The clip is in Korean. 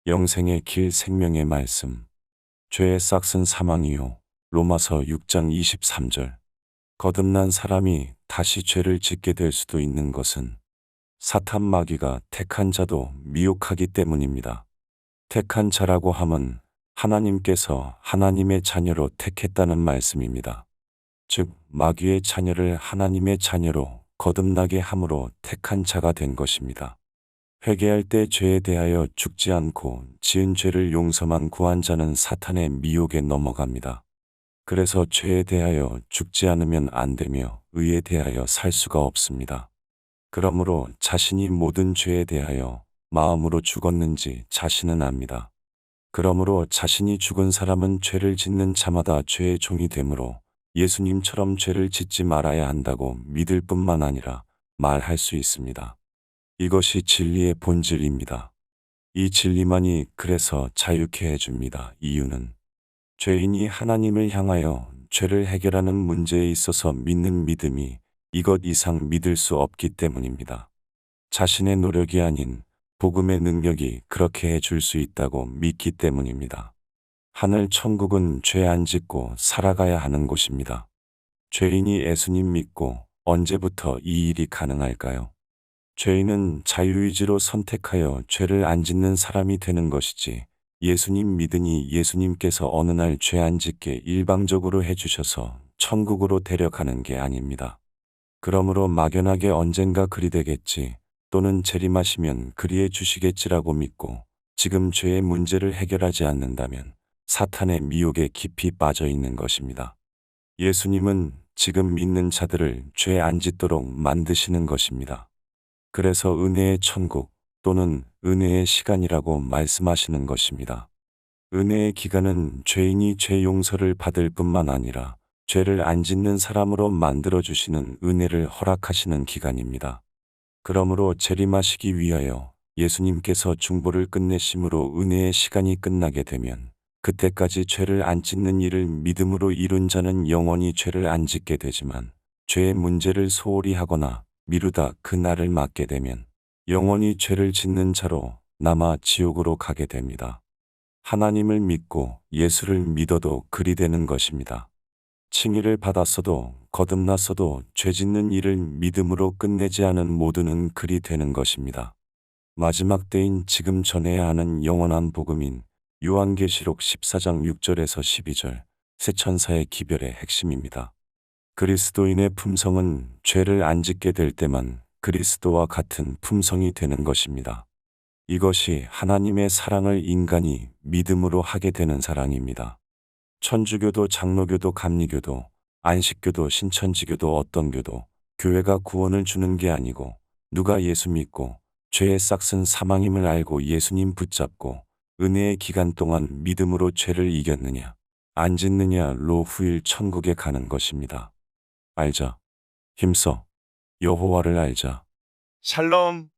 영생의 길 생명의 말씀. 죄의 싹은 사망이요. 로마서 6장 23절. 거듭난 사람이 다시 죄를 짓게 될 수도 있는 것은 사탄 마귀가 택한 자도 미혹하기 때문입니다. 택한 자라고 함은 하나님께서 하나님의 자녀로 택했다는 말씀입니다. 즉, 마귀의 자녀를 하나님의 자녀로 거듭나게 함으로 택한 자가 된 것입니다. 회개할 때 죄에 대하여 죽지 않고 지은 죄를 용서만 구한 자는 사탄의 미혹에 넘어갑니다. 그래서 죄에 대하여 죽지 않으면 안 되며 의에 대하여 살 수가 없습니다. 그러므로 자신이 모든 죄에 대하여 마음으로 죽었는지 자신은 압니다. 그러므로 자신이 죽은 사람은 죄를 짓는 자마다 죄의 종이 되므로 예수님처럼 죄를 짓지 말아야 한다고 믿을 뿐만 아니라 말할 수 있습니다. 이것이 진리의 본질입니다. 이 진리만이 그래서 자유케 해줍니다. 이유는 죄인이 하나님을 향하여 죄를 해결하는 문제에 있어서 믿는 믿음이 이것 이상 믿을 수 없기 때문입니다. 자신의 노력이 아닌 복음의 능력이 그렇게 해줄 수 있다고 믿기 때문입니다. 하늘 천국은 죄 안 짓고 살아가야 하는 곳입니다. 죄인이 예수님 믿고 언제부터 이 일이 가능할까요? 죄인은 자유의지로 선택하여 죄를 안 짓는 사람이 되는 것이지, 예수님 믿으니 예수님께서 어느 날 죄 안 짓게 일방적으로 해주셔서 천국으로 데려가는 게 아닙니다. 그러므로 막연하게 언젠가 그리 되겠지, 또는 재림하시면 그리해 주시겠지라고 믿고 지금 죄의 문제를 해결하지 않는다면 사탄의 미혹에 깊이 빠져 있는 것입니다. 예수님은 지금 믿는 자들을 죄 안 짓도록 만드시는 것입니다. 그래서 은혜의 천국 또는 은혜의 시간이라고 말씀하시는 것입니다. 은혜의 기간은 죄인이 죄 용서를 받을 뿐만 아니라 죄를 안 짓는 사람으로 만들어주시는 은혜를 허락하시는 기간입니다. 그러므로 재림하시기 위하여 예수님께서 중보를 끝내심으로 은혜의 시간이 끝나게 되면 그때까지 죄를 안 짓는 일을 믿음으로 이룬 자는 영원히 죄를 안 짓게 되지만, 죄의 문제를 소홀히 하거나 미루다 그 날을 맞게 되면 영원히 죄를 짓는 자로 남아 지옥으로 가게 됩니다. 하나님을 믿고 예수를 믿어도 그리 되는 것입니다. 칭의를 받았어도 거듭났어도 죄 짓는 일을 믿음으로 끝내지 않은 모두는 그리 되는 것입니다. 마지막 때인 지금 전해야 하는 영원한 복음인 요한계시록 14장 6절에서 12절, 새 천사의 기별의 핵심입니다. 그리스도인의 품성은 죄를 안 짓게 될 때만 그리스도와 같은 품성이 되는 것입니다. 이것이 하나님의 사랑을 인간이 믿음으로 하게 되는 사랑입니다. 천주교도 장로교도 감리교도 안식교도 신천지교도 어떤 교도 교회가 구원을 주는 게 아니고, 누가 예수 믿고 죄의 싹은 사망임을 알고 예수님 붙잡고 은혜의 기간 동안 믿음으로 죄를 이겼느냐 안 짓느냐로 후일 천국에 가는 것입니다. 알자. 힘써. 여호와를 알자. 샬롬.